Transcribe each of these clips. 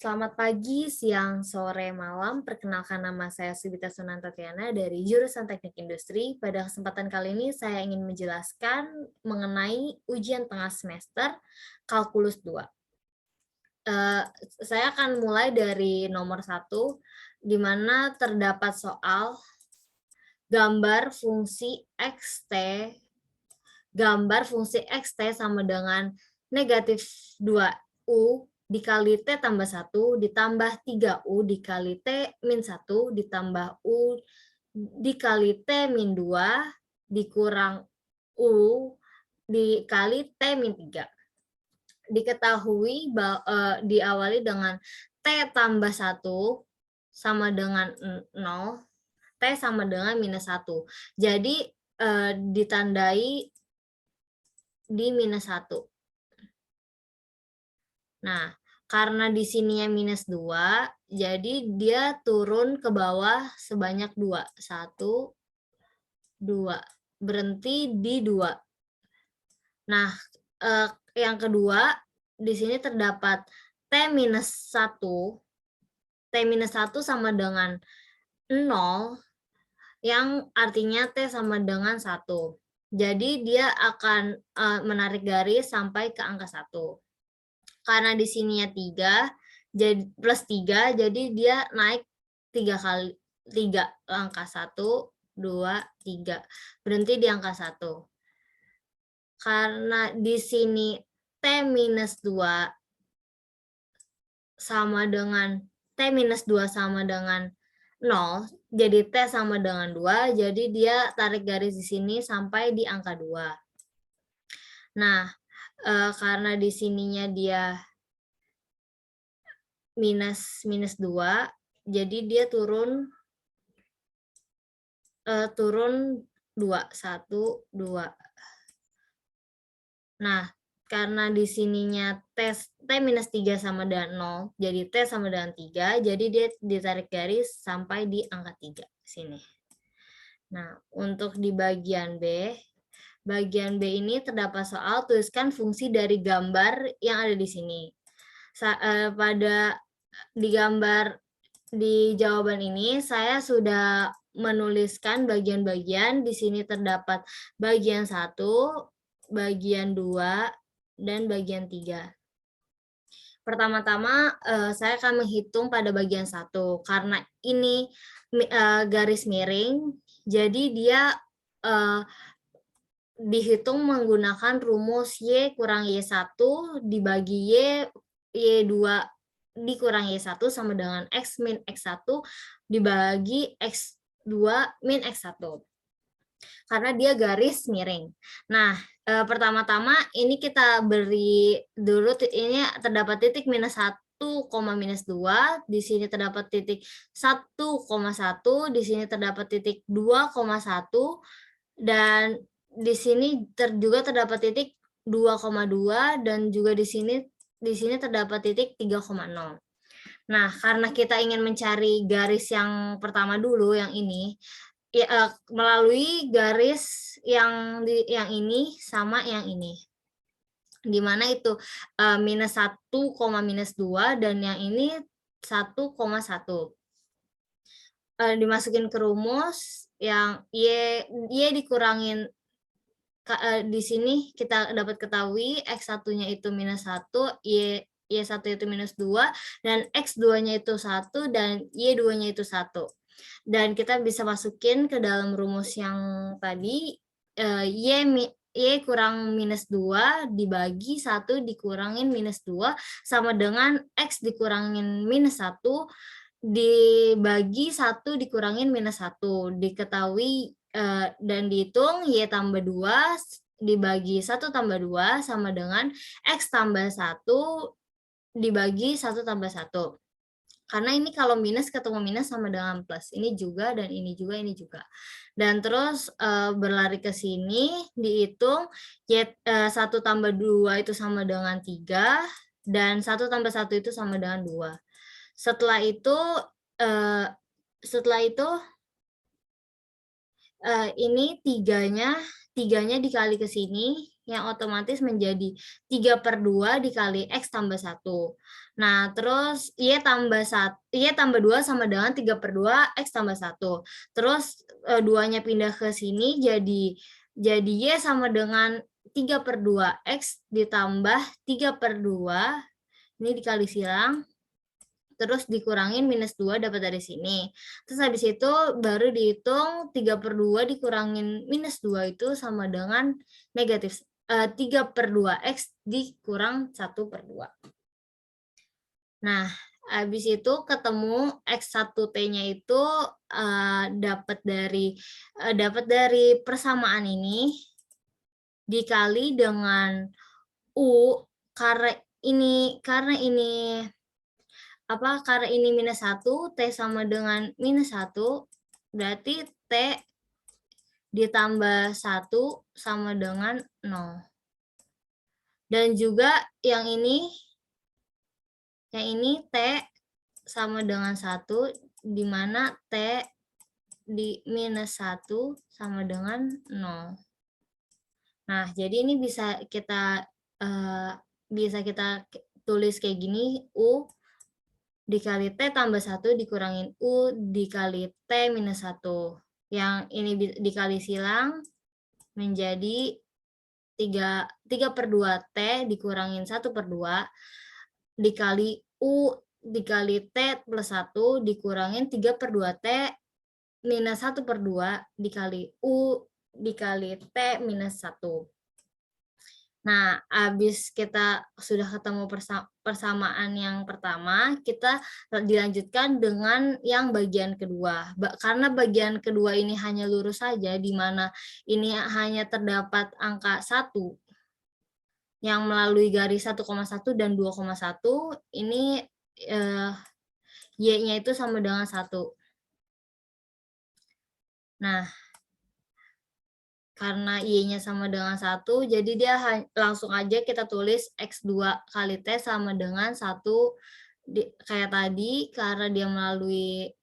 Selamat pagi, siang, sore, malam. Perkenalkan nama saya Sugita Sunantatiana dari jurusan Teknik Industri. Pada kesempatan kali ini saya ingin menjelaskan mengenai ujian tengah semester Kalkulus 2. Saya akan mulai dari nomor 1, di mana terdapat soal gambar fungsi Xt sama dengan negatif 2U dikali T tambah 1 ditambah 3U dikali T min 1 ditambah U dikali T min 2 dikurang U dikali T min 3. Diketahui diawali dengan T tambah 1 sama dengan 0, T sama dengan minus 1. Jadi ditandai di minus 1. Nah, karena di sininya minus 2, jadi dia turun ke bawah sebanyak 2. 1, 2. Berhenti di 2. Nah, yang kedua, di sini terdapat T minus 1. T minus 1 sama dengan 0, yang artinya T sama dengan 1. Jadi dia akan menarik garis sampai ke angka 1. Karena di sininya 3, jadi plus 3, jadi dia naik 3 kali, 3 angka 1, 2, 3. Berhenti di angka 1. Karena di sini T minus 2 sama dengan T minus 2 sama dengan 0, jadi T sama dengan 2, jadi dia tarik garis di sini sampai di angka 2. Nah, karena di sininya dia minus 2, jadi dia turun 2, 1, 2. Nah, karena di sininya T minus 3 sama dengan 0, jadi T sama dengan 3, jadi dia ditarik garis sampai di angka 3 sini. Nah, untuk di bagian B ini terdapat soal tuliskan fungsi dari gambar yang ada di sini. Pada di gambar di jawaban ini saya sudah menuliskan bagian-bagian. Di sini terdapat bagian 1, bagian 2, dan bagian 3. Pertama-tama saya akan menghitung pada bagian 1 karena ini garis miring, jadi dia dihitung menggunakan rumus Y kurang Y1 dibagi Y2 dikurang Y1 sama dengan X min X1 dibagi X2 min X1. Karena dia garis miring. Nah, pertama-tama ini kita beri dulu, ini terdapat titik minus 1, minus 2, di sini terdapat titik 1,1, di sini terdapat titik 2,1, dan di sini juga terdapat titik 2,2, dan juga di sini terdapat titik 3,0. Nah, karena kita ingin mencari garis yang pertama dulu, yang ini, ya, melalui garis yang ini sama yang ini. Di mana itu minus 1, minus 2, dan yang ini 1,1. Dimasukin ke rumus yang Y dikurangin, di sini kita dapat ketahui X1-nya itu minus 1, Y1 itu minus 2, dan X2-nya itu 1, dan Y2-nya itu 1. Dan kita bisa masukin ke dalam rumus yang tadi, Y kurang minus 2 dibagi 1 dikurangin minus 2 sama dengan X dikurangin minus 1 dibagi 1 dikurangin minus 1. Diketahui dan dihitung Y tambah 2 dibagi 1 tambah 2 sama dengan X tambah 1 dibagi 1 tambah 1. Karena ini kalau minus ketemu minus sama dengan plus. Ini juga dan ini juga, ini juga. Dan terus berlari ke sini, dihitung 1 tambah 2 itu sama dengan 3, dan 1 tambah 1 itu sama dengan 2. Setelah itu ini 3-nya dikali ke sini, yang otomatis menjadi 3/2 dikali X tambah 1. Nah, terus Y tambah 2 sama dengan 3/2 X tambah 1. Terus 2-nya pindah ke sini jadi Y sama dengan 3/2 X ditambah 3/2, ini dikali silang, terus dikurangin -2 dapat dari sini. Terus habis itu baru dihitung 3/2 dikurangin -2 itu sama dengan negatif 3/2 X dikurang 1/2. Nah, habis itu ketemu X1T-nya itu dapat dari persamaan ini dikali dengan U, karena ini -1, T sama dengan -1, berarti T ditambah 1 sama dengan 0. Dan juga yang ini T sama dengan 1, di mana T di -1 sama dengan 0. Nah, jadi ini bisa kita tulis kayak gini, U dikali T tambah 1 dikurangin U dikali T minus 1. Yang ini dikali silang menjadi 3/2 T dikurangin 1/2 dikali U dikali T plus 1 dikurangin 3/2 T minus 1/2 dikali U dikali T minus 1. Nah, habis kita sudah ketemu persamaan yang pertama, kita dilanjutkan dengan yang bagian kedua. Karena bagian kedua ini hanya lurus saja, di mana ini hanya terdapat angka 1 yang melalui garis 1,1 dan 2,1, ini Y-nya itu sama dengan 1. Nah, karena Y-nya sama dengan 1, jadi dia langsung aja kita tulis X2 kali T sama dengan 1, kayak tadi, karena dia melalui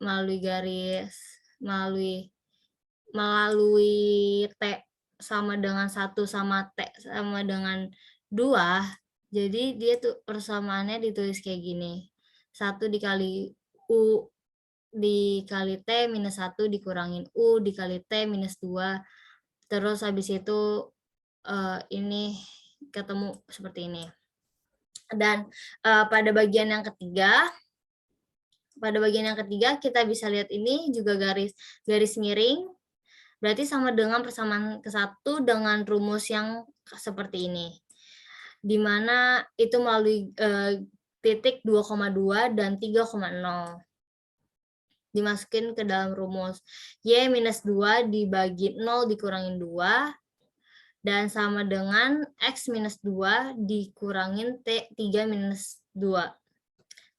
T sama dengan 1 sama T sama dengan 2, jadi dia tuh persamaannya ditulis kayak gini. 1 dikali U dikali T minus 1 dikurangin U dikali T minus 2. Terus habis itu ini ketemu seperti ini. Dan pada bagian yang ketiga kita bisa lihat ini juga garis miring. Berarti sama dengan persamaan ke-1 dengan rumus yang seperti ini. Di mana itu melalui titik 2,2 dan 3,0. Dimasukin ke dalam rumus. Y minus 2 dibagi 0 dikurangin 2, dan sama dengan X minus 2 dikurangin T 3 minus 2.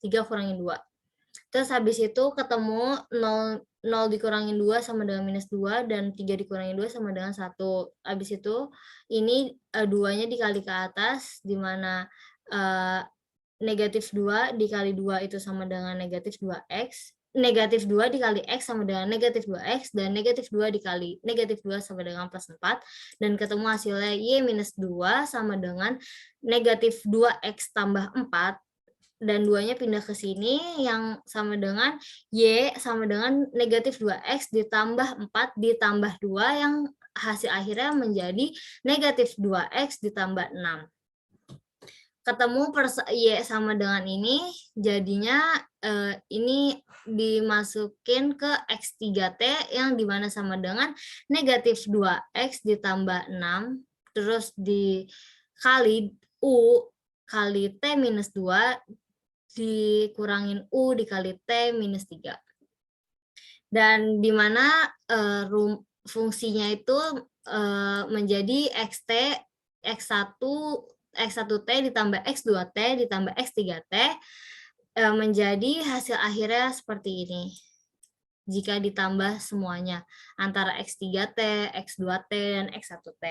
3 kurangin 2. Terus habis itu ketemu 0 dikurangin 2 sama dengan minus 2, dan 3 dikurangin 2 sama dengan 1. Habis itu ini 2-nya dikali ke atas, di mana negatif 2 dikali 2 itu sama dengan negatif 2X. Negatif 2 dikali X sama dengan negatif 2X, dan negatif 2 dikali negatif 2 sama dengan plus 4, dan ketemu hasilnya Y minus 2 sama dengan negatif 2X tambah 4, dan 2-nya pindah ke sini, yang sama dengan Y sama dengan negatif 2X ditambah 4 ditambah 2, yang hasil akhirnya menjadi negatif 2X ditambah 6. Ketemu Y sama dengan ini, jadinya ini dimasukin ke X3T yang dimana sama dengan negatif 2X ditambah 6, terus dikali U kali T minus 2 dikurangin U dikali T minus 3. Dan dimana fungsinya itu menjadi X1T ditambah X2T ditambah X3T menjadi hasil akhirnya seperti ini. Jika ditambah semuanya antara X3T, X2T, dan X1T.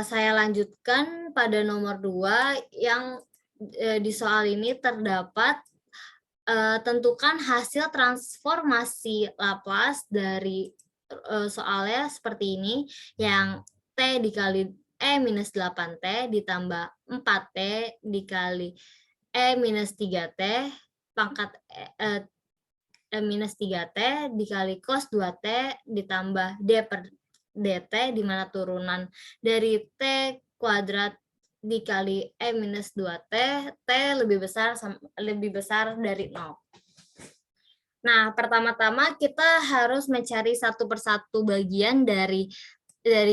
Saya lanjutkan pada nomor 2 yang di soal ini terdapat tentukan hasil transformasi Laplace dari soalnya seperti ini, yang T dikali minus 8T ditambah 4T dikali minus 3T pangkat minus 3T dikali cos 2T ditambah D per DT, di mana turunan dari T kuadrat dikali minus 2T, T lebih besar dari 0. Nah, pertama-tama kita harus mencari satu persatu bagian dari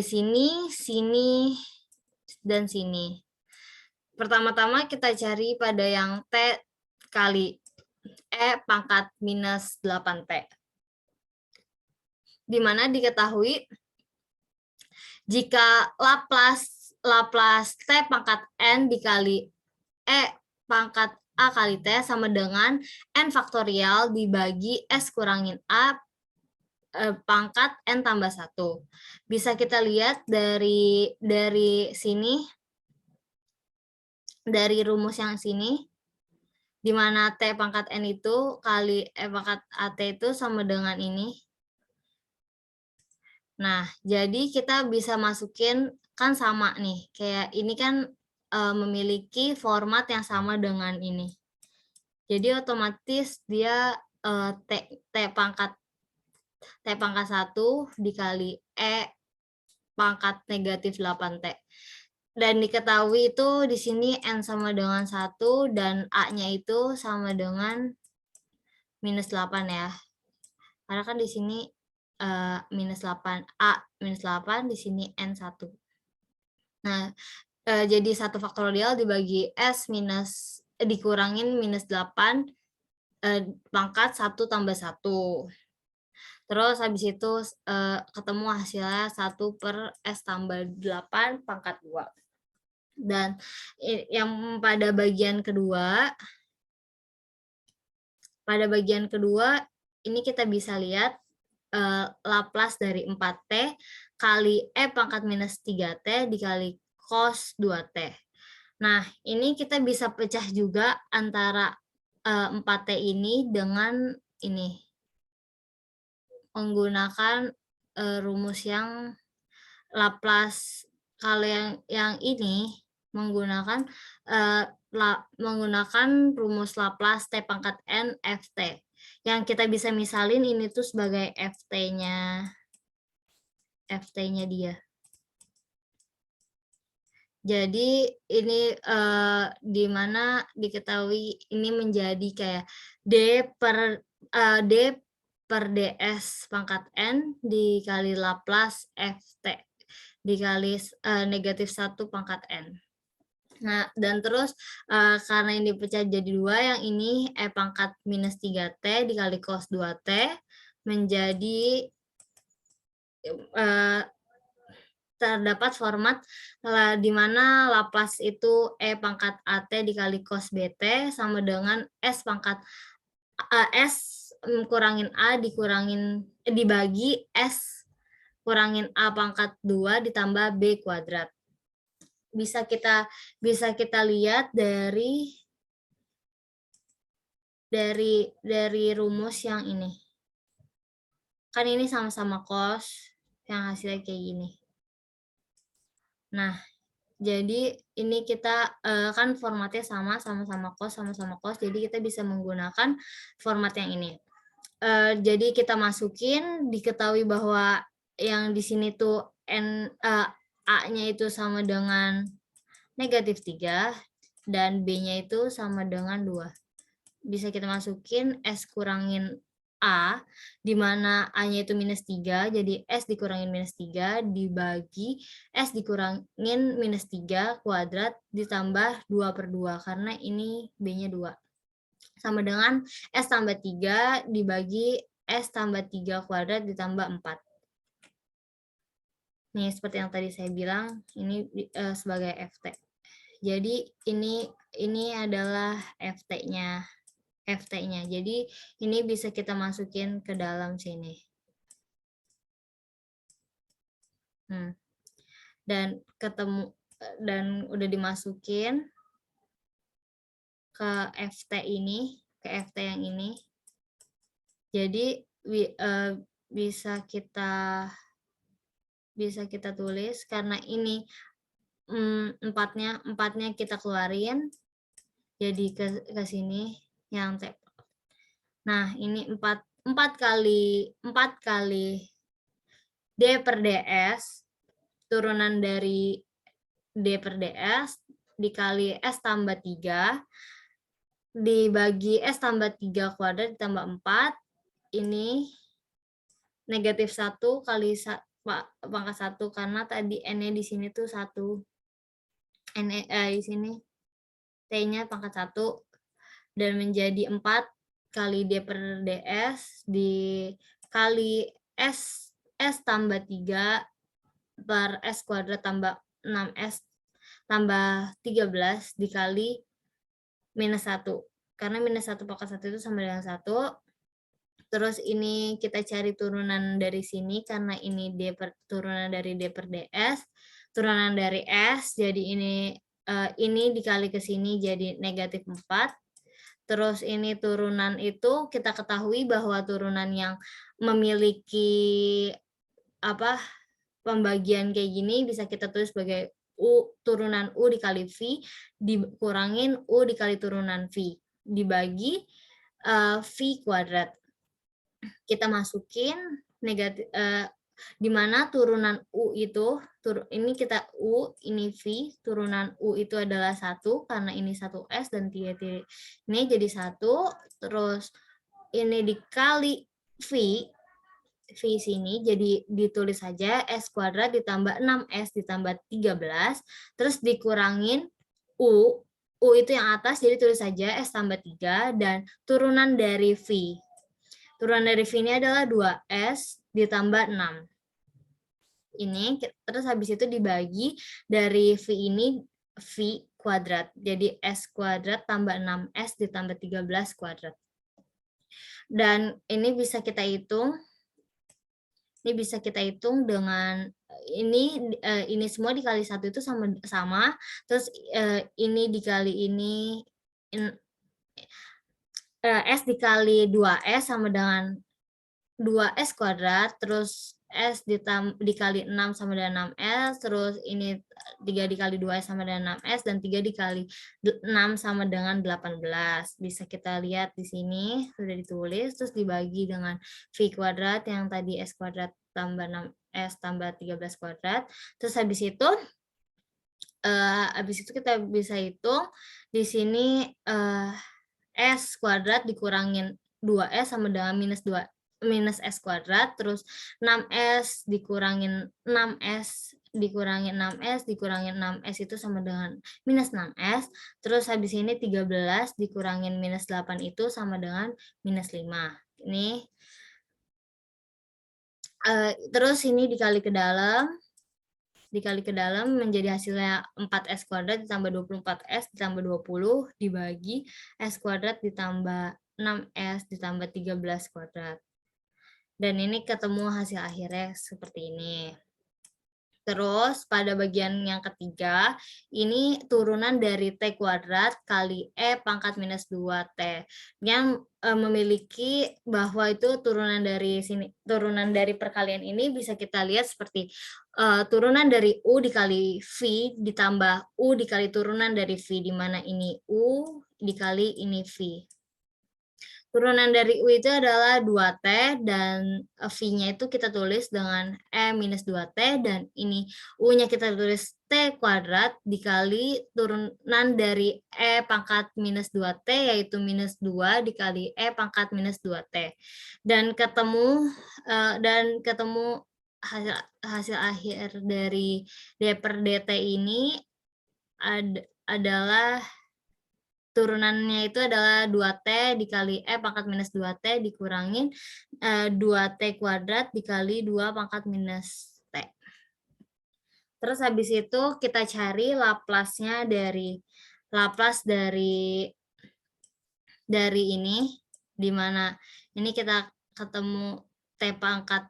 sini, sini, dan sini. Pertama-tama kita cari pada yang T kali pangkat minus 8T. Di mana diketahui jika Laplace T pangkat N dikali pangkat A kali T sama dengan N faktorial dibagi S kurangin A pangkat N tambah 1. Bisa kita lihat dari sini, dari rumus yang sini, di mana T pangkat N itu kali pangkat AT itu sama dengan ini. Nah, jadi kita bisa masukin, kan sama nih, kayak ini kan memiliki format yang sama dengan ini. Jadi otomatis dia T pangkat 1 dikali pangkat negatif 8T. Dan diketahui itu di sini N sama dengan 1 dan A-nya itu sama dengan minus 8 ya. Karena kan di sini minus 8, A minus 8, di sini N 1. Nah, jadi 1 faktorial dibagi S minus dikurangin minus 8 pangkat 1 tambah 1. Terus habis itu ketemu hasilnya 1 per S tambah 8 pangkat 2. Dan yang pada bagian kedua ini kita bisa lihat Laplace dari 4T kali pangkat minus 3T dikali cos 2T. Nah, ini kita bisa pecah juga antara 4T ini dengan ini. Menggunakan rumus yang Laplace. Kalau yang ini menggunakan rumus Laplace T pangkat N Ft. Yang kita bisa misalin ini tuh sebagai Ft-nya dia. Jadi ini di mana diketahui ini menjadi kayak D per ds pangkat N dikali Laplace Ft dikali negatif 1 pangkat N. Nah, dan terus karena ini dipecah jadi 2, yang ini pangkat minus 3T dikali cos 2T menjadi terdapat format di mana Laplace itu pangkat AT dikali cos BT sama dengan S pangkat S kurangin A dibagi S kurangin A pangkat 2 ditambah B kuadrat. Bisa kita lihat dari rumus yang ini. Kan ini sama-sama cos, yang hasilnya kayak gini. Nah, jadi ini kita kan formatnya sama-sama cos, jadi kita bisa menggunakan format yang ini. Jadi kita masukin, diketahui bahwa yang di sini tuh A-nya itu sama dengan negatif 3 dan B-nya itu sama dengan 2. Bisa kita masukin S kurangin A, di mana A-nya itu minus 3, jadi S dikurangin minus 3 dibagi S dikurangin minus 3 kuadrat ditambah 2 per 2, karena ini B-nya 2. Sama dengan S tambah 3 dibagi S tambah 3 kuadrat ditambah 4. Nih, seperti yang tadi saya bilang, ini sebagai Ft. Jadi ini adalah Ft-nya. Jadi ini bisa kita masukin ke dalam sini. Dan udah dimasukin ke Ft ini, ke Ft yang ini. Jadi bisa kita bisa kita tulis karena ini empatnya kita keluarin jadi ke sini yang T. Nah, ini 4 kali D per DS turunan dari D per DS dikali S tambah 3 dibagi S tambah 3 kuadrat ditambah 4 ini negatif 1 kali pangkat 1 karena tadi N-nya di sini tuh 1. Di sini T-nya pangkat 1 dan menjadi 4 kali D per DS dikali S tambah 3 per S kuadrat tambah 6S tambah 13 dikali minus 1. Karena minus 1 pangkat 1 itu sama dengan 1. Terus ini kita cari turunan dari sini karena ini turunan dari D per DS. Turunan dari S, jadi ini dikali ke sini jadi negatif 4. Terus ini turunan itu kita ketahui bahwa turunan yang memiliki pembagian kayak gini bisa kita tulis sebagai turunan U dikali V dikurangin U dikali turunan V dibagi V kuadrat. Kita masukin negatif di mana turunan U itu ini kita U, ini V, turunan U itu adalah 1 karena ini 1S dan 3 ini jadi 1, terus ini dikali V sini jadi ditulis saja S kuadrat ditambah 6S ditambah 13, terus dikurangin U itu yang atas jadi tulis saja S tambah 3 dan turunan dari V. Turunan dari V ini adalah 2S ditambah 6. Ini, terus habis itu dibagi dari V ini V kuadrat. Jadi S kuadrat tambah 6S ditambah 13 kuadrat. Dan ini bisa kita hitung. Ini bisa kita hitung dengan ini semua dikali 1 itu sama. Terus ini dikali ini S dikali 2S sama dengan 2S kuadrat, terus S dikali 6 sama dengan 6S, terus ini 3 dikali 2S sama dengan 6S, dan 3 dikali 6 sama dengan 18. Bisa kita lihat di sini, sudah ditulis, terus dibagi dengan V kuadrat, yang tadi S kuadrat tambah 6S tambah 13 kuadrat. Terus habis itu kita bisa hitung, di sini S kuadrat dikurangin 2S sama dengan minus S kuadrat, terus 6S dikurangin 6S dikurangin 6S dikurangin 6S itu sama dengan minus 6S, terus habis ini 13 dikurangin minus 8 itu sama dengan minus 5. Ini terus ini dikali ke dalam menjadi hasilnya 4S kuadrat ditambah 24S ditambah 20 dibagi S kuadrat ditambah 6S ditambah 13 kuadrat. Dan ini ketemu hasil akhirnya seperti ini. Terus pada bagian yang ketiga, ini turunan dari T kuadrat kali E pangkat minus 2T. Yang memiliki bahwa itu turunan dari perkalian ini bisa kita lihat seperti turunan dari U dikali V ditambah U dikali turunan dari V, di mana ini U dikali ini V. Turunan dari U itu adalah 2T dan V-nya itu kita tulis dengan E minus 2T dan ini U-nya kita tulis T kuadrat dikali turunan dari E pangkat minus 2T yaitu minus 2 dikali E pangkat minus 2T. Dan ketemu hasil akhir dari D per DT ini adalah turunannya itu adalah 2T dikali E pangkat minus 2T dikurangin 2T kuadrat dikali 2 pangkat minus T. Terus habis itu kita cari Laplace-nya dari ini, di mana ini kita ketemu T pangkat,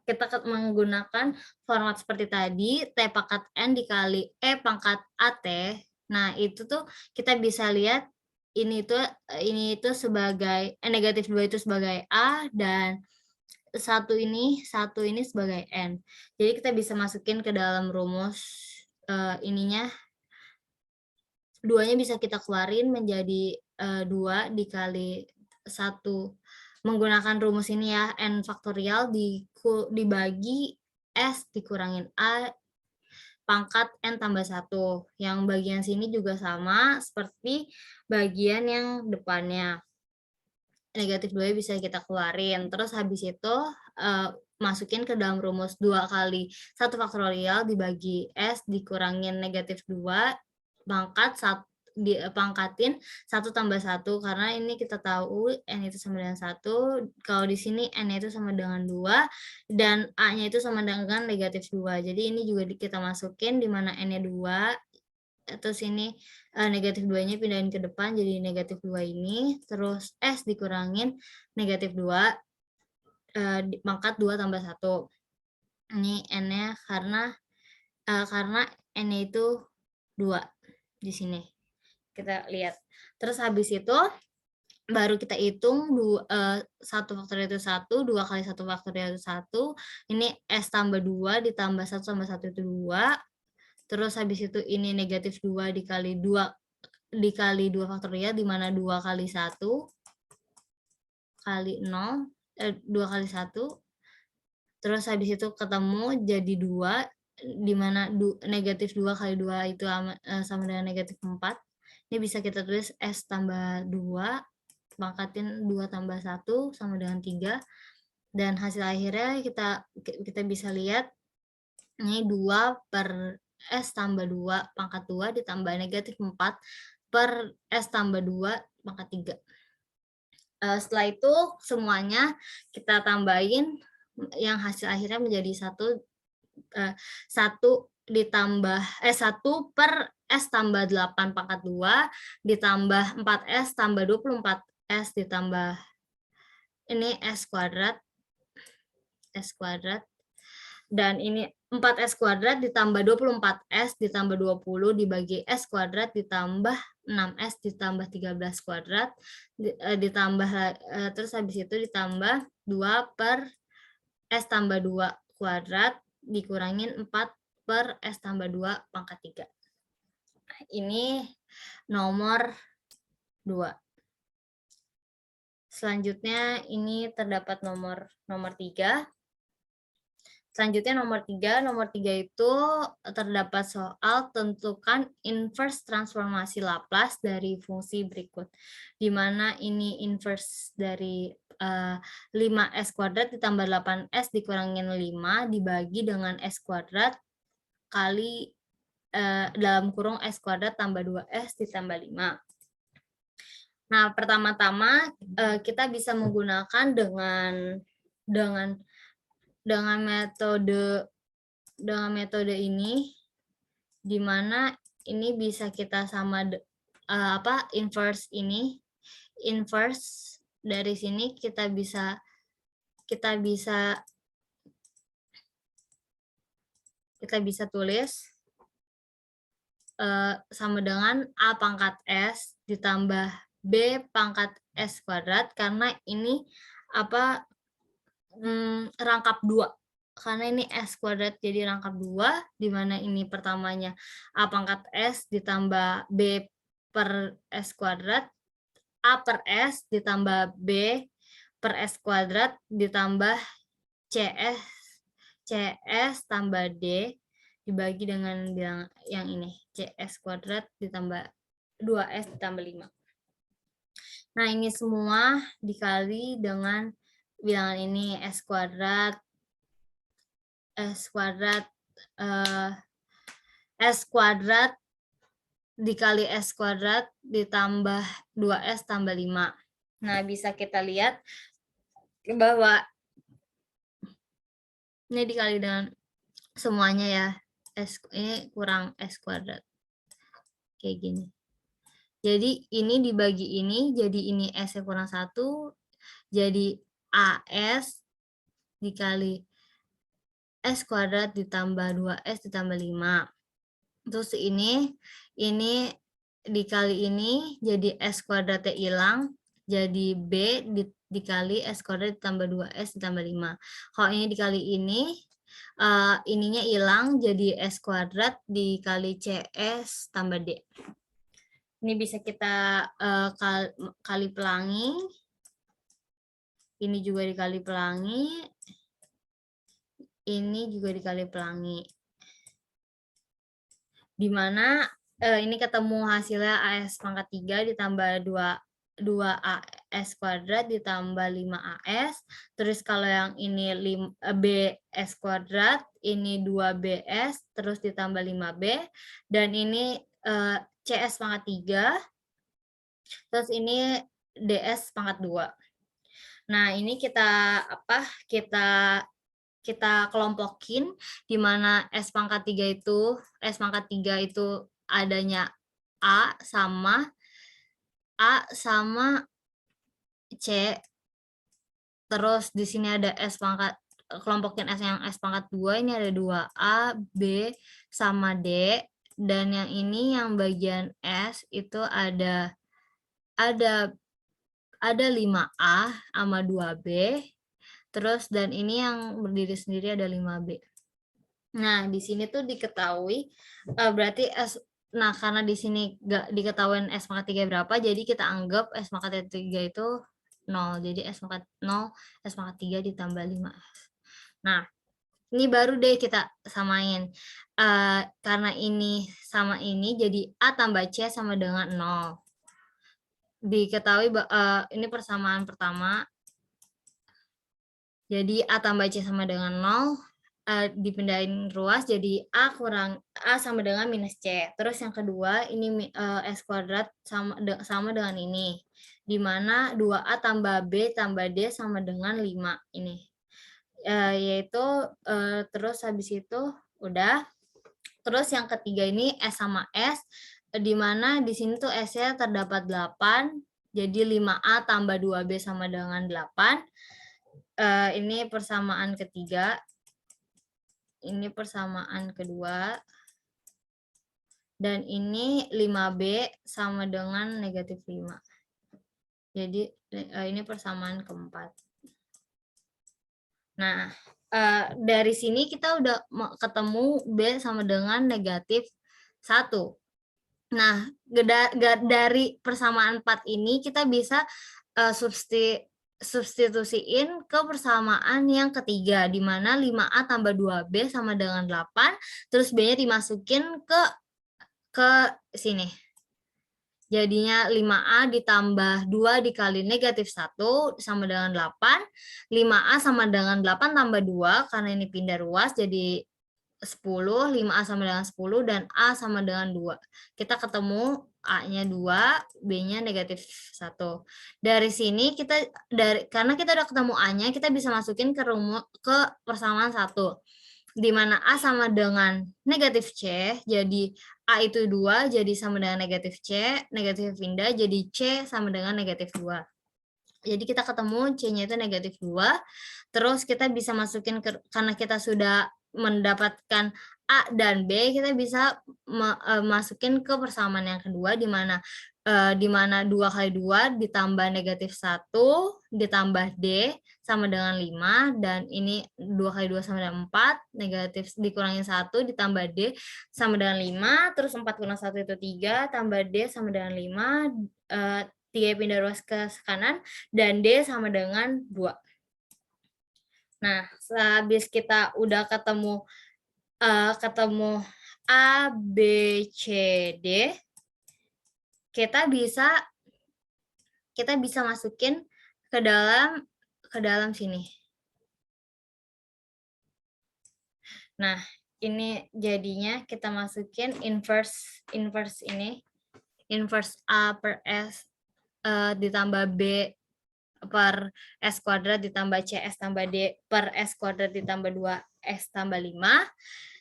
kita menggunakan format seperti tadi, T pangkat N dikali E pangkat AT. Nah, itu tuh kita bisa lihat ini itu sebagai negatif 2 itu sebagai A dan satu ini sebagai N. Jadi kita bisa masukin ke dalam rumus ininya, 2-nya bisa kita keluarin menjadi 2 dikali 1 menggunakan rumus ini ya, N faktorial dibagi S dikurangin A pangkat N tambah 1. Yang bagian sini juga sama seperti bagian yang depannya. Negatif 2 bisa kita keluarin. Terus habis itu masukin ke dalam rumus 2 kali 1 faktorial dibagi S dikurangin negatif 2 pangkatin 1 tambah 1 karena ini kita tahu N itu sama dengan 1. Kalau di sini N itu sama dengan 2 dan A-nya itu sama dengan negatif 2. Jadi ini juga kita masukin di mana N-nya 2. Terus ini negatif 2-nya pindahin ke depan jadi negatif 2 ini. Terus S dikurangin negatif 2 pangkat 2 tambah 1. Ini N-nya karena N-nya itu 2 di sini. Kita lihat. Terus habis itu baru kita hitung 1 faktorial itu 1, 2 kali 1 faktorial itu 1. Ini S tambah 2 ditambah 1 tambah 1 itu 2. Terus habis itu ini negatif 2 dikali 2 faktorial, di mana 2 kali 1 kali 0, 2 kali 1. Terus habis itu ketemu jadi 2, di mana negatif 2 kali 2 itu sama dengan negatif 4. Ini bisa kita tulis S tambah 2, pangkatin 2 tambah 1 sama dengan 3. Dan hasil akhirnya kita bisa lihat ini 2 per S tambah 2 pangkat 2 ditambah negatif 4 per S tambah 2 pangkat 3. Setelah itu semuanya kita tambahin yang hasil akhirnya menjadi 1 ditambah 1 per S tambah 8 pangkat 2 ditambah 4S tambah 24S ditambah ini S kuadrat dan ini 4S kuadrat ditambah 24S ditambah 20 dibagi S kuadrat ditambah 6S ditambah 13 kuadrat ditambah terus habis itu ditambah 2 per S tambah 2 kuadrat dikurangin 4 per S tambah 2 pangkat 3. Ini nomor 2. Selanjutnya ini terdapat nomor 3. Selanjutnya nomor 3 itu terdapat soal tentukan inverse transformasi Laplace dari fungsi berikut. Di mana ini inverse dari 5S kuadrat ditambah 8S dikurangin 5 dibagi dengan S kuadrat kali dalam kurung S kuadrat tambah 2S ditambah 5. Nah, pertama-tama kita bisa menggunakan dengan metode ini, di mana ini bisa kita sama inverse dari sini kita bisa tulis sama dengan A pangkat S ditambah B pangkat S kuadrat karena ini rangkap 2. Karena ini S kuadrat jadi rangkap 2, di mana ini pertamanya A pangkat S ditambah B per S kuadrat, A per S ditambah B per S kuadrat ditambah CS tambah D dibagi dengan bilangan yang ini, CS kuadrat ditambah 2S ditambah 5. Nah, ini semua dikali dengan bilangan ini S kuadrat dikali S kuadrat ditambah 2S tambah 5. Nah, bisa kita lihat bahwa ini dikali dengan semuanya ya. Ini kurang S kuadrat. Kayak gini. Jadi ini dibagi ini, jadi ini S-nya kurang 1, jadi AS dikali S kuadrat ditambah 2S ditambah 5. Terus ini dikali ini, jadi S kuadratnya hilang, jadi B dikali S kuadrat ditambah 2S ditambah 5. Kalau ini dikali ini, ininya hilang jadi S kuadrat dikali CS tambah D. Ini bisa kita kali pelangi. Ini juga dikali pelangi. Ini juga dikali pelangi. Di mana ini ketemu hasilnya AS pangkat 3 ditambah 2AS kuadrat ditambah 5AS. Terus kalau yang ini BS kuadrat, ini 2BS, terus ditambah 5B. Dan ini CS pangkat 3, terus ini DS pangkat 2. Nah, ini kita kelompokin, di mana S pangkat 3 itu adanya A sama C. Terus di sini ada kelompokin S yang S pangkat 2, ini ada 2A, B, sama D. Dan yang ini yang bagian S itu ada 5A sama 2B. Terus dan ini yang berdiri sendiri ada 5B. Nah, di sini tuh diketahui berarti nah karena di sini nggak diketahui S pangkat 3 berapa, jadi kita anggap S pangkat 3 itu 0. Jadi S pangkat 0, S pangkat 3 ditambah 5S. Nah, ini baru deh kita samain. Karena ini sama ini, jadi A tambah C sama dengan 0. Diketahui ini persamaan pertama. Jadi A tambah C sama dengan 0. Dipindahin ruas jadi A sama dengan minus C. Terus yang kedua ini S kuadrat sama dengan ini, di mana 2A tambah B tambah D sama dengan 5 ini, yaitu terus habis itu udah. Terus yang ketiga ini S sama S, di mana di sini tuh S-nya terdapat 8, jadi 5A tambah 2B sama dengan 8. Ini persamaan ketiga. Ini persamaan kedua. Dan ini 5B sama dengan negatif 5. Jadi ini persamaan keempat. Nah, dari sini kita udah ketemu B sama dengan negatif 1. Nah, dari persamaan 4 ini kita bisa substitusiin ke persamaan yang ketiga, di mana 5A tambah 2B sama dengan 8, terus B-nya dimasukin ke sini. Jadinya 5A ditambah 2 dikali negatif 1 sama dengan 8. 5A sama dengan 8 tambah 2, karena ini pindah ruas, jadi 10. 5A sama dengan 10, dan A sama dengan 2. Kita ketemu A-nya 2, B-nya negatif 1. Dari sini karena kita udah ketemu A-nya, kita bisa masukin ke persamaan 1. Di mana A sama dengan negatif C, jadi A itu 2, jadi sama dengan negatif C, negatif pindah, jadi C sama dengan negatif 2. Jadi kita ketemu C-nya itu negatif 2, terus kita bisa masukin karena kita sudah mendapatkan A dan B, kita bisa masukin ke persamaan yang kedua, di mana 2 kali 2 ditambah negatif 1 ditambah D sama dengan 5, dan ini 2 kali 2 sama dengan 4, negatif dikurangin 1 ditambah D sama dengan 5, terus 4 kurang 1 itu 3, tambah D sama dengan 5, 3 pindah ruas ke kanan, dan D sama dengan 2. Nah, habis kita udah ketemu A, B, C, D, kita bisa masukin ke dalam sini. Nah, ini jadinya kita masukin inverse ini, inverse A per S ditambah B per S kuadrat ditambah CS tambah D per S kuadrat ditambah 2S tambah 5,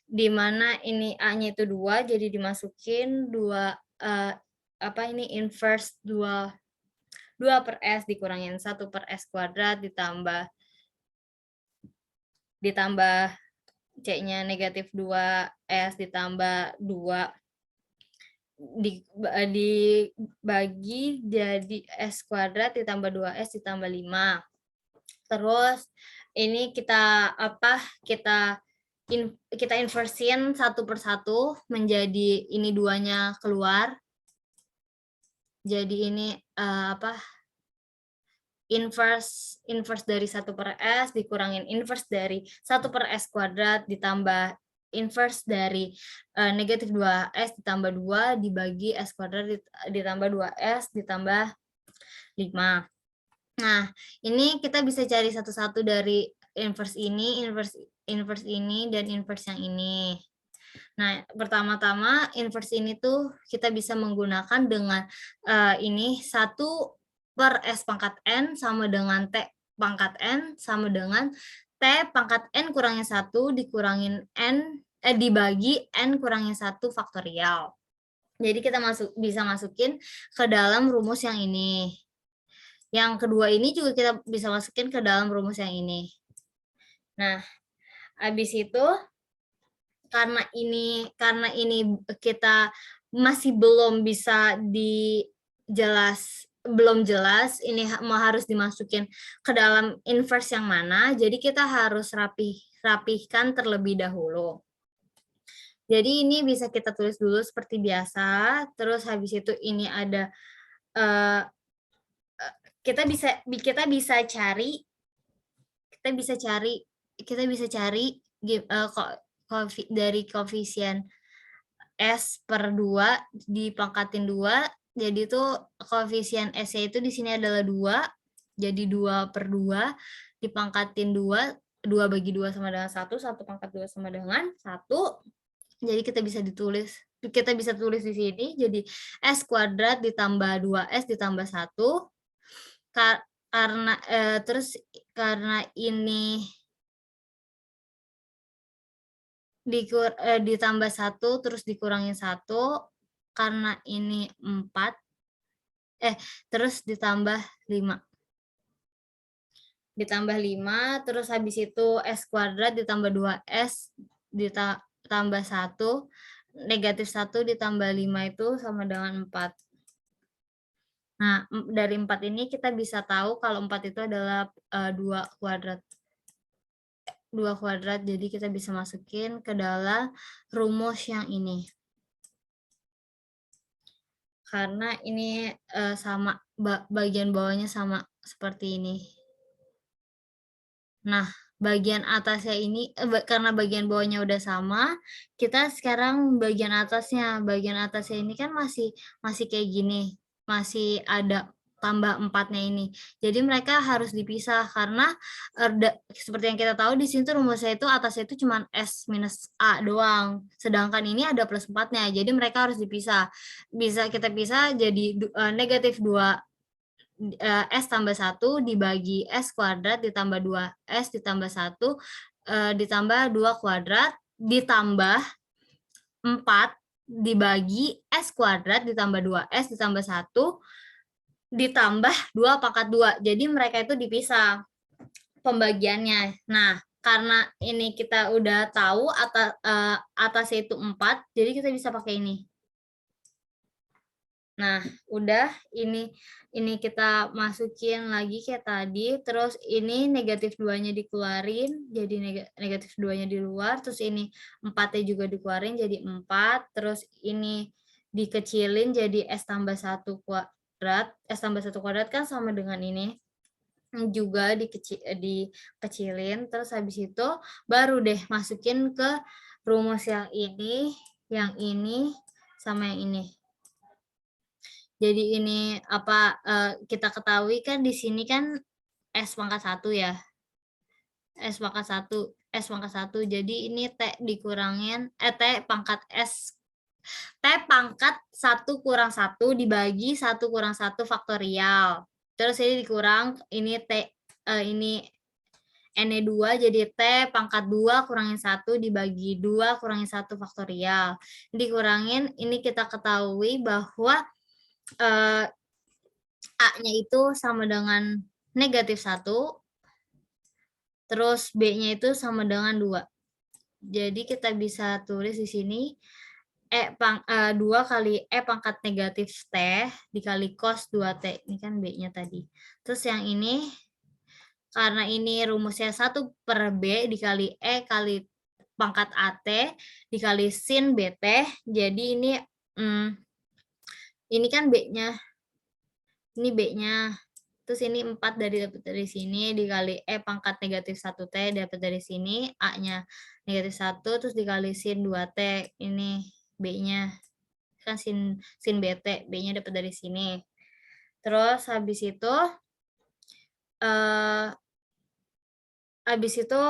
di mana ini A-nya itu 2, jadi dimasukin 2, ini inverse 2 per S dikurangin 1 per S kuadrat ditambah C-nya negatif 2S ditambah 2 dibagi jadi S kuadrat ditambah 2S ditambah 5. Terus ini kita kita inversin satu per satu menjadi ini duanya keluar. Jadi ini inverse dari 1 per S dikurangin inverse dari 1 per S kuadrat ditambah inverse dari negatif 2S ditambah 2 dibagi S kuadrat ditambah 2S ditambah 5. Nah, ini kita bisa cari satu-satu dari inverse ini, inverse ini, dan inverse yang ini. Nah, pertama-tama inverse ini tuh kita bisa menggunakan dengan ini 1 per S pangkat N sama dengan T pangkat N sama dengan T pangkat N kurangin 1 dikurangin N, dibagi N kurangin 1 faktorial. Jadi kita bisa masukin ke dalam rumus yang ini. Yang kedua ini juga kita bisa masukin ke dalam rumus yang ini. Nah, habis itu karena ini kita masih belum bisa belum jelas ini harus dimasukin ke dalam inverse yang mana, jadi kita harus rapihkan terlebih dahulu. Jadi ini bisa kita tulis dulu seperti biasa, terus habis itu ini ada kita bisa cari dari koefisien S per 2 dipangkatin 2, jadi itu koefisien S-nya itu di sini adalah 2, jadi 2 per 2 dipangkatin 2, 2 bagi 2 sama dengan 1, 1 pangkat 2 sama dengan 1, jadi kita bisa tulis di sini, jadi S kuadrat ditambah 2S ditambah 1, karena ini ditambah 1 terus dikurangin 1 karena ini 4 terus ditambah 5 terus habis itu S kuadrat ditambah 2S ditambah 1 negatif 1 ditambah 5 itu sama dengan 4. Nah, dari 4 ini kita bisa tahu kalau 4 itu adalah 2 kuadrat. 2 kuadrat, jadi kita bisa masukin ke dalam rumus yang ini. Karena ini sama, bagian bawahnya sama seperti ini. Nah, bagian atasnya ini, karena bagian bawahnya udah sama, kita sekarang bagian atasnya ini kan masih kayak gini. Masih ada tambah 4-nya ini. Jadi mereka harus dipisah karena seperti yang kita tahu di sini tuh rumusnya itu atasnya itu cuma S minus A doang. Sedangkan ini ada plus 4-nya. Jadi mereka harus dipisah. Bisa kita pisah jadi negatif 2 S tambah 1 dibagi S kuadrat ditambah 2S ditambah 1 ditambah 2 kuadrat ditambah 4 dibagi S kuadrat ditambah 2S ditambah 1 ditambah 2 pangkat 2. Jadi mereka itu dipisah pembagiannya. Nah, karena ini kita udah tahu atasnya itu 4, jadi kita bisa pakai ini. Nah, udah ini kita masukin lagi kayak tadi, terus ini negatif 2-nya dikeluarin, jadi negatif 2-nya di luar, terus ini 4-nya juga dikeluarin jadi 4, terus ini dikecilin jadi S tambah 1 kuadrat, S tambah 1 kuadrat kan sama dengan ini, juga dikecilin, terus habis itu baru deh masukin ke rumus yang ini, sama yang ini. Jadi ini kita ketahui kan di sini kan S pangkat 1 ya. S pangkat 1. Jadi ini T dikurangin T pangkat 1 kurang 1 dibagi 1 kurang 1 faktorial. Terus ini dikurang ini T ini N-nya 2 jadi T pangkat 2 kurangin 1 dibagi 2 kurangin 1 faktorial. Dikurangin ini kita ketahui bahwa A-nya itu sama dengan negatif 1, terus B-nya itu sama dengan 2. Jadi kita bisa tulis di sini 2 kali E pangkat negatif T dikali cos 2T. Ini kan B-nya tadi. Terus yang ini, karena ini rumusnya 1/B dikali E kali pangkat AT dikali sin BT. Jadi ini kan B-nya. Ini B-nya. Terus ini 4 dapat dari sini dikali E pangkat negatif 1T dapat dari sini, A-nya negatif 1 terus dikali sin 2T. Ini B-nya. Kan sin BT, B-nya dapat dari sini. Terus habis itu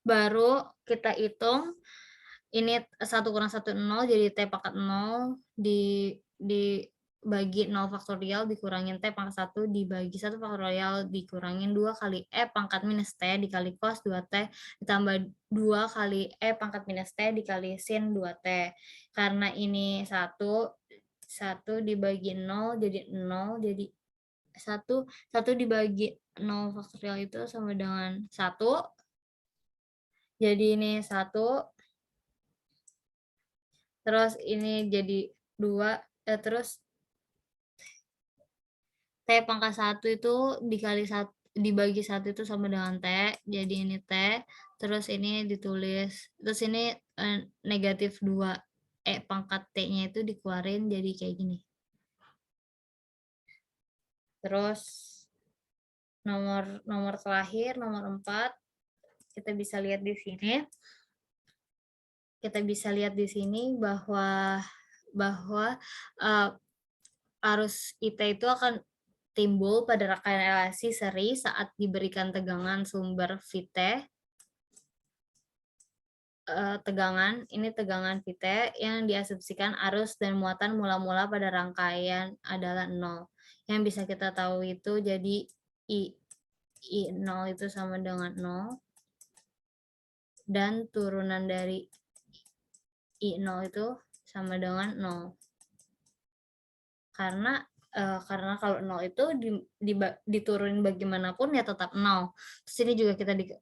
baru kita hitung ini 1 kurang 1 0 jadi T pangkat 0 dibagi 0 faktorial dikurangin T pangkat 1 dibagi 1 faktorial dikurangin 2 kali E pangkat minus T dikali cos 2T ditambah 2 kali E pangkat minus T dikali sin 2T. Karena ini 1 dibagi 0 jadi 0, jadi 1 dibagi 0 faktorial itu sama dengan 1. Jadi ini 1. Terus ini jadi 2, terus T pangkat 1 itu dikali 1 dibagi 1 itu sama dengan T, jadi ini T, terus ini ditulis, terus ini negatif 2 E pangkat T-nya itu dikeluarin jadi kayak gini. Terus nomor terakhir, nomor 4, kita bisa lihat di sini. Kita bisa lihat di sini bahwa arus IT itu akan timbul pada rangkaian relasi seri saat diberikan tegangan sumber Vt. Ini tegangan Vt yang diasumsikan arus dan muatan mula-mula pada rangkaian adalah 0. Yang bisa kita tahu itu jadi I0 itu sama dengan 0. Dan turunan dari I0 itu sama dengan 0. Karena kalau 0 itu diturunin bagaimanapun ya tetap 0. Terus ini juga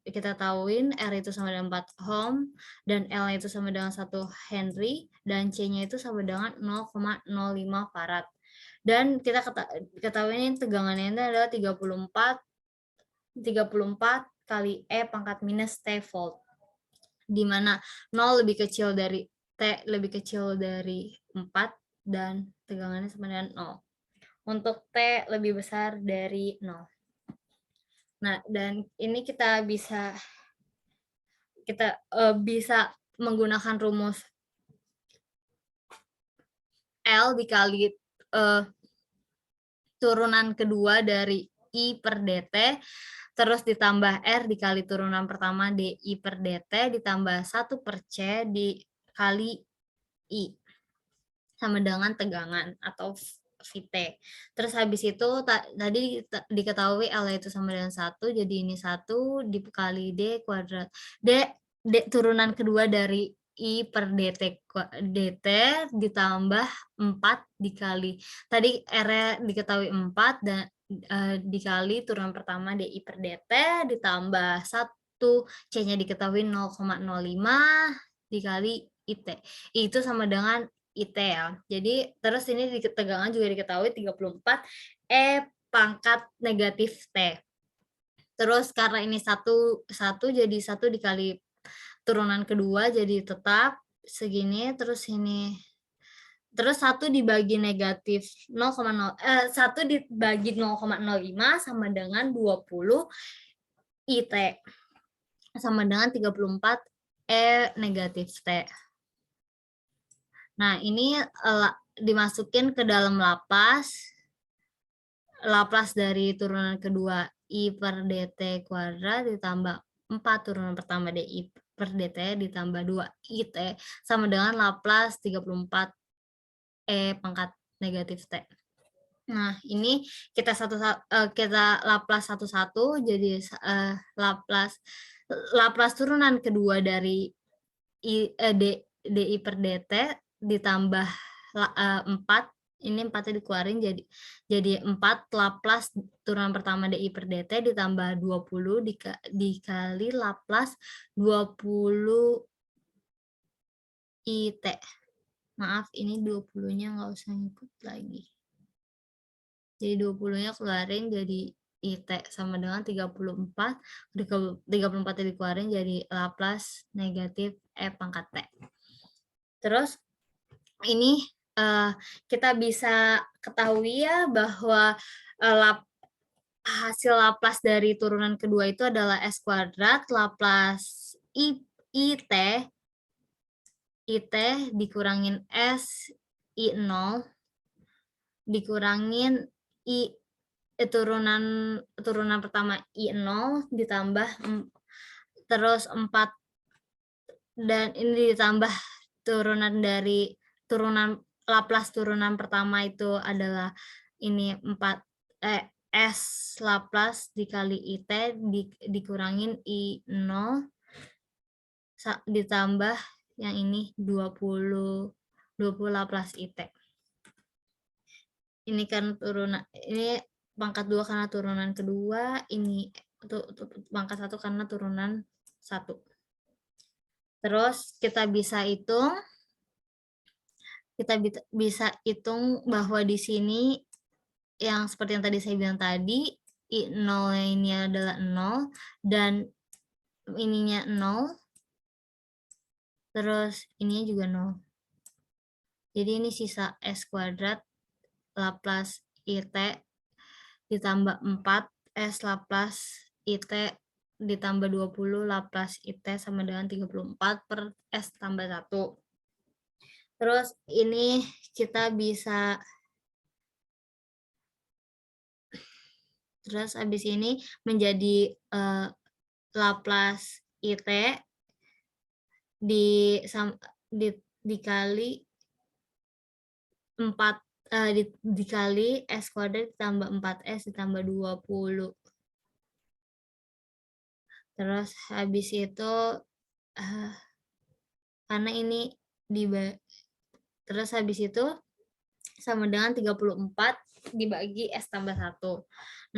kita tahuin R itu sama dengan 4 ohm, dan L itu sama dengan 1 Henry, dan C-nya itu sama dengan 0,05 farad. Dan kita ketahui ini tegangannya itu adalah 34 kali E pangkat minus T volt. Di mana 0 lebih kecil dari T lebih kecil dari 4 dan tegangannya sama dengan 0. Untuk T lebih besar dari 0. Nah, dan ini kita bisa menggunakan rumus L dikali turunan kedua dari I per dt, terus ditambah R dikali turunan pertama DI per dt, ditambah 1 per C dikali I, sama dengan tegangan atau Vt. Terus habis itu tadi diketahui L itu sama dengan 1, jadi ini 1 dikali D kuadrat. D turunan kedua dari I per dt ditambah 4 dikali. Tadi R diketahui 4 dan dikali turunan pertama DI per dt ditambah 1 C-nya diketahui 0,05 dikali IT. Itu sama dengan IT ya. Jadi terus ini tegangan juga diketahui 34 E pangkat negatif T. Terus karena ini 1 jadi 1 dikali turunan kedua jadi tetap segini, terus ini terus 1 dibagi negatif 1 dibagi 0,05 sama dengan 20 IT sama dengan 34 E negatif T. Nah, ini dimasukin ke dalam Laplace dari turunan kedua I per dt kuadrat ditambah 4 turunan pertama DI per dt ditambah 2 IT sama dengan Laplace 34 E pangkat negatif T. Nah, ini kita Laplace satu-satu, jadi Laplace turunan kedua dari DI per dt ditambah 4, ini 4-nya dikeluarin jadi 4 Laplace turunan pertama DI per dt ditambah 20 dikali Laplace 20 IT. Maaf, ini 20-nya nggak usah ngikut lagi. Jadi 20-nya keluarin jadi IT sama dengan 34. 34-nya dikeluarin jadi Laplace negatif E pangkat T. Terus ini kita bisa ketahui ya bahwa hasil Laplace dari turunan kedua itu adalah S kuadrat Laplace IT dikurangin S I0 dikurangin turunan pertama I0 ditambah terus 4 dan ini ditambah turunan dari Laplace turunan pertama itu adalah ini 4 S Laplace dikali IT dikurangin I0 ditambah yang ini 20 Laplace IT. Ini kan turunan, ini pangkat 2 karena turunan kedua, ini pangkat 1 karena turunan 1. Terus kita bisa hitung bahwa di sini yang seperti yang tadi saya bilang tadi, I0 ini adalah 0 dan ininya 0. Terus ininya juga 0. Jadi ini sisa S kuadrat Laplace IT ditambah 4 S Laplace IT ditambah 20 Laplace IT sama dengan 34 per S tambah 1. Terus ini kita bisa, terus habis ini menjadi Laplace IT dikali 4 dikali S kuadrat ditambah 4S ditambah 20. Terus habis itu karena ini terus habis itu sama dengan 34 dibagi S tambah 1.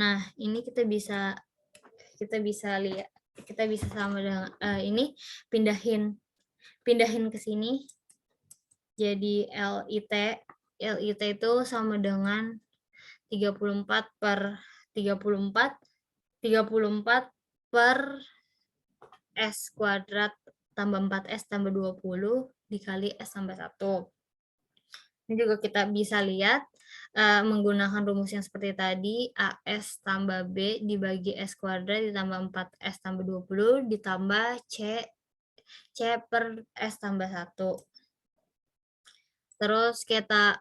Nah, ini kita bisa lihat, kita bisa sama dengan ini pindahin ke sini. Jadi LIT itu sama dengan 34 per S kuadrat tambah 4S tambah 20 dikali S tambah 1. Ini juga kita bisa lihat menggunakan rumus yang seperti tadi, AS tambah B dibagi S kuadrat ditambah 4S tambah 20 ditambah C per S tambah 1. Terus kita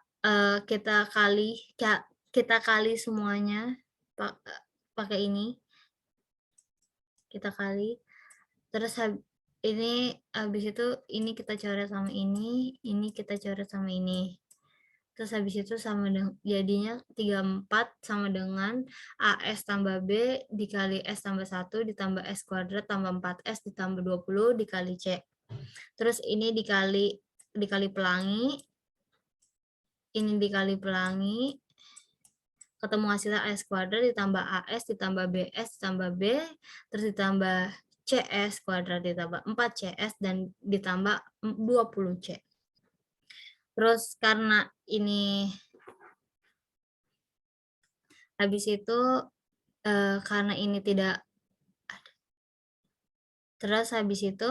kali semuanya pakai ini. Kita kali. Terus ini habis itu ini kita coret sama ini kita coret sama ini. Terus habis itu sama dengan jadinya 34 sama dengan AS tambah B dikali S tambah 1 ditambah S kuadrat tambah 4S ditambah 20 dikali C. Terus ini dikali pelangi. Ini dikali pelangi, ketemu hasilnya AS kuadrat ditambah AS ditambah BS ditambah B, terus ditambah CS kuadrat ditambah 4CS dan ditambah 20C. Terus karena ini habis itu karena ini tidak ada. Terus habis itu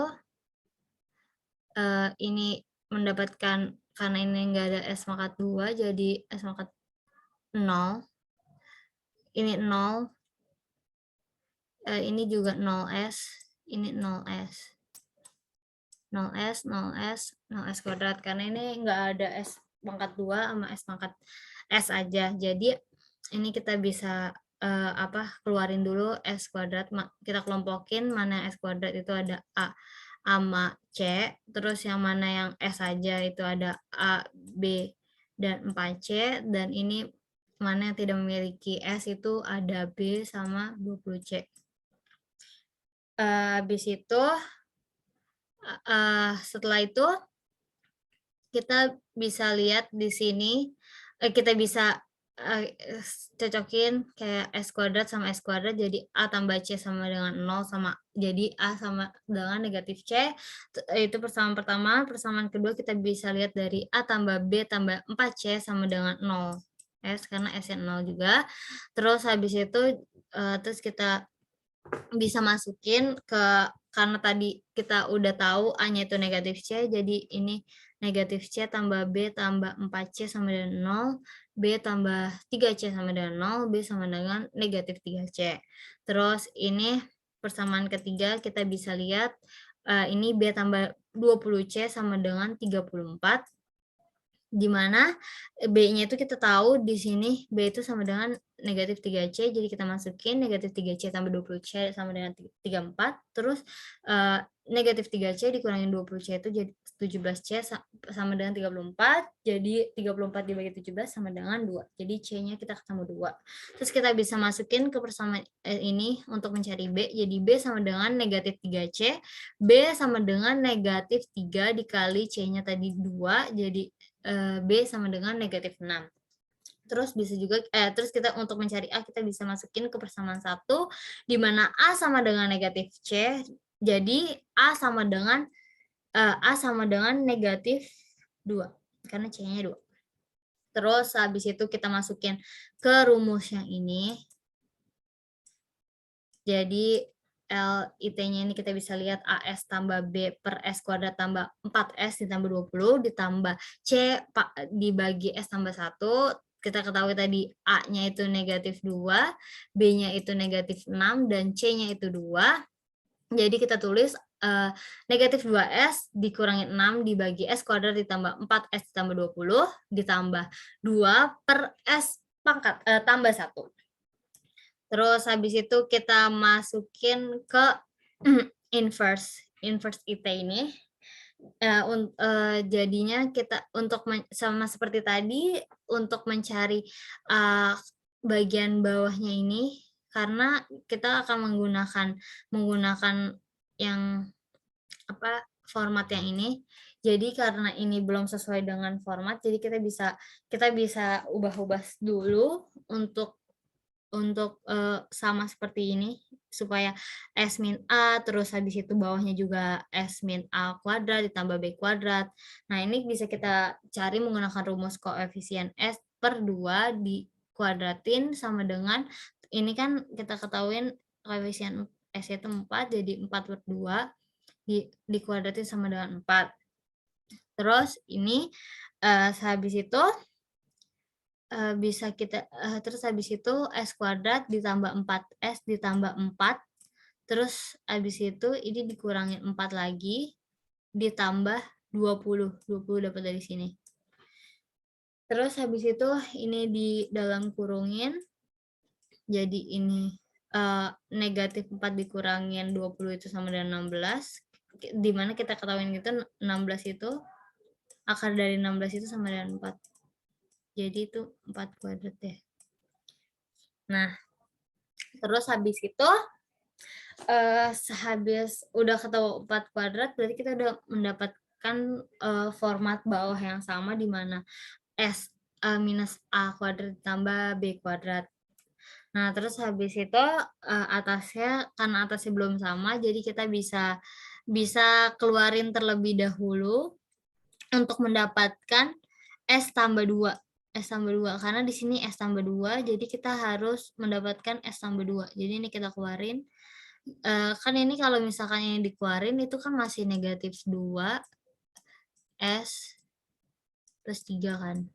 ini mendapatkan, karena ini enggak ada S pangkat 2 jadi S pangkat 0. Ini 0. Ini juga 0S, ini 0S. 0S, 0S, 0S kuadrat. Karena ini enggak ada S pangkat 2 sama S pangkat S aja. Jadi ini kita bisa keluarin dulu S kuadrat. Kita kelompokin mana S kuadrat itu ada A sama C. Terus yang mana yang S aja itu ada A, B, dan 4C. Dan ini mana yang tidak memiliki S itu ada B sama 20C. Habis itu setelah itu kita bisa lihat di sini, kita bisa cocokin kayak S kuadrat sama S kuadrat jadi A tambah C sama dengan 0 sama jadi A sama dengan negatif C. Itu persamaan pertama. Persamaan kedua kita bisa lihat dari A tambah B tambah 4C sama dengan 0. S karena S-nya 0 juga. Terus habis itu terus kita bisa masukin karena tadi kita udah tahu A-nya itu negatif C, jadi ini negatif C tambah B tambah 4C sama dengan 0, B tambah 3C sama dengan 0, B sama dengan negatif 3C. Terus ini persamaan ketiga kita bisa lihat ini B tambah 20C sama dengan 34. Di mana B-nya itu kita tahu di sini B itu sama dengan negatif 3C, jadi kita masukin negatif 3C tambah 20C sama dengan 34, terus negatif 3C dikurangin 20C itu jadi 17C sama dengan 34, jadi 34 dibagi 17 sama dengan 2, jadi C-nya kita ketemu 2. Terus kita bisa masukin ke persamaan ini untuk mencari B, jadi B sama dengan negatif 3C, B sama dengan negatif 3 dikali C-nya tadi 2, jadi B sama dengan negatif 6. Terus bisa juga terus kita untuk mencari A kita bisa masukin ke persamaan 1 di mana A sama dengan negatif C. Jadi A sama dengan negatif 2 karena C-nya 2. Terus habis itu kita masukin ke rumus yang ini. Jadi LIT-nya ini kita bisa lihat AS tambah B per S kuadrat tambah 4S ditambah 20 ditambah C dibagi S tambah 1. Kita ketahui tadi A-nya itu negatif 2, B-nya itu negatif 6, dan C-nya itu 2. Jadi kita tulis negatif 2S dikurangi 6 dibagi S kuadrat ditambah 4S ditambah 20 ditambah 2 per S pangkat tambah 1. Terus habis itu kita masukin ke inverse IT ini. Jadinya kita untuk sama seperti tadi untuk mencari bagian bawahnya ini, karena kita akan menggunakan yang format yang ini. Jadi karena ini belum sesuai dengan format, jadi kita bisa ubah-ubah dulu untuk sama seperti ini supaya S min A, terus habis itu bawahnya juga S min A kuadrat ditambah B kuadrat. Nah, ini bisa kita cari menggunakan rumus koefisien S per 2 dikuadratin sama dengan, ini kan kita ketahuin koefisien S itu 4, jadi 4 per 2 dikuadratin sama dengan 4. Terus ini habis itu bisa kita terus habis itu S kuadrat ditambah 4S ditambah 4, terus habis itu ini dikurangin 4 lagi ditambah 20 dapat dari sini. Terus habis itu ini di dalam kurungin, jadi ini negatif 4 dikurangin 20 itu sama dengan 16, dimana kita ketahuin gitu 16 itu akar dari 16 itu sama dengan 4. Jadi itu 4 kuadrat ya. Nah, terus habis itu sehabis udah ketemu 4 kuadrat, berarti kita udah mendapatkan format bawah yang sama di mana S minus A kuadrat ditambah B kuadrat. Nah, terus habis itu atasnya, karena atasnya belum sama, jadi kita bisa keluarin terlebih dahulu untuk mendapatkan S tambah 2. S tambah 2, karena di sini S tambah 2, jadi kita harus mendapatkan S tambah 2. Jadi ini kita keluarin. Kan ini kalau misalkan yang dikeluarin itu kan masih negatif 2 S plus 3 kan.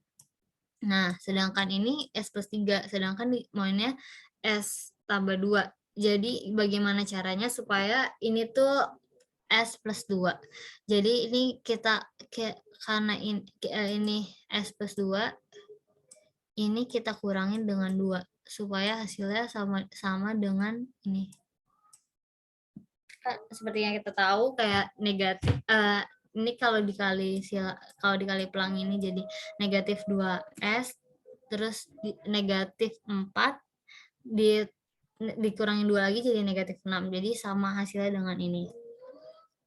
Nah, sedangkan ini S plus 3, sedangkan maunya S tambah 2. Jadi bagaimana caranya supaya ini tuh S plus 2. Jadi ini karena ini S plus 2, ini kita kurangin dengan 2 supaya hasilnya sama dengan ini. Seperti yang kita tahu kayak negatif ini kalau dikali pelangi ini jadi negatif 2S, terus negatif 4 dikurangin 2 lagi jadi negatif 6, jadi sama hasilnya dengan ini.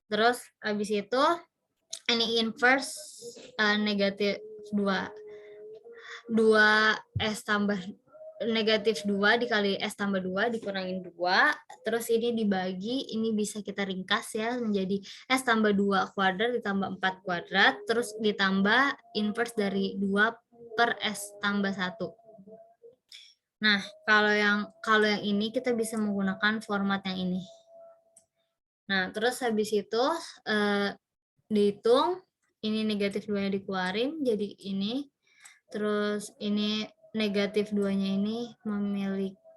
Terus habis itu ini inverse negatif 2. 2S tambah negatif 2 dikali S tambah 2 dikurangin 2, terus ini dibagi, ini bisa kita ringkas ya menjadi S tambah 2 kuadrat ditambah 4 kuadrat, terus ditambah inverse dari 2 per S tambah 1. Nah, kalau yang ini kita bisa menggunakan format yang ini. Nah, terus habis itu dihitung, ini negatif 2-nya dikeluarin, jadi ini. Terus ini negatif 2-nya ini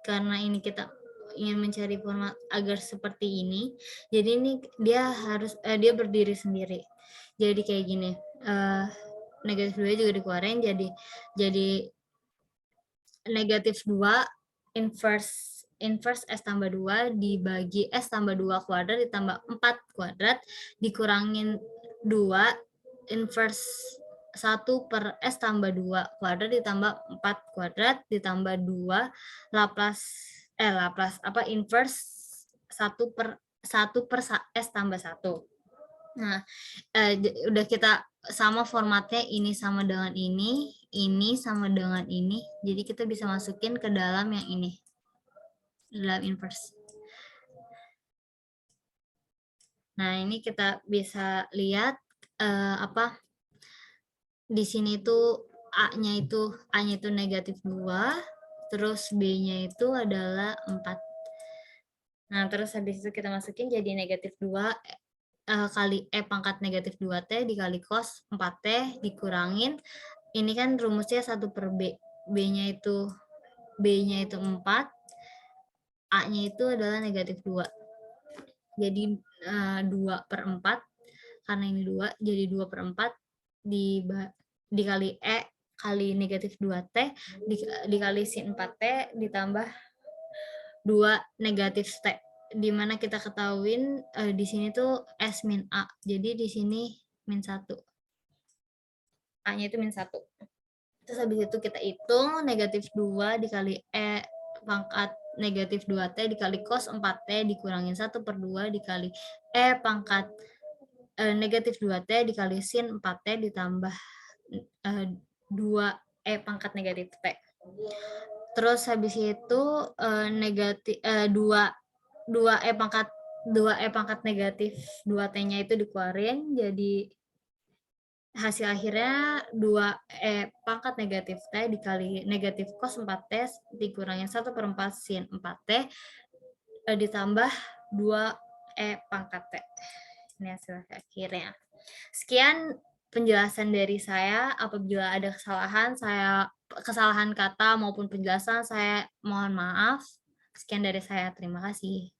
karena ini kita ingin mencari format agar seperti ini, jadi ini dia harus dia berdiri sendiri. Jadi kayak gini, negatif 2 juga dikeluarin, jadi negatif 2 inverse S tambah 2 dibagi S tambah 2 kuadrat ditambah 4 kuadrat dikurangin 2 inverse 1 per S tambah 2 kuadrat ditambah 4 kuadrat ditambah 2 inverse 1 per S tambah 1. Nah, udah kita sama formatnya, ini sama dengan ini sama dengan ini. Jadi kita bisa masukin ke dalam yang ini, dalam inverse. Nah, ini kita bisa lihat di sini tuh A-nya itu negatif 2, terus B-nya itu adalah 4. Nah, terus habis itu kita masukin jadi negatif 2 kali E pangkat negatif 2T dikali cos 4T dikurangin. Ini kan rumusnya 1 per B. B-nya itu 4, A-nya itu adalah negatif 2. Jadi 2 per 4, karena ini 2, jadi 2 per 4 dikali E kali negatif 2T dikali sin 4T ditambah 2 negatif T. Dimana kita ketahuin di sini tuh S min A. Jadi di sini min 1. A-nya itu min 1. Terus habis itu kita hitung negatif 2 dikali E pangkat negatif 2T dikali cos 4T dikurangin 1 per 2 dikali E pangkat negatif 2T dikali sin 4T ditambah 2 E pangkat negatif T. Terus habis itu negatif 2 E pangkat negatif 2T-nya itu dikeluarin, jadi hasil akhirnya 2E pangkat negatif T dikali negatif cos 4T dikurangin 1 per 4 sin 4T ditambah 2E pangkat T. Ini hasil akhirnya. Sekian penjelasan dari saya. Apabila ada kesalahan kata maupun penjelasan, saya mohon maaf. Sekian dari saya. Terima kasih.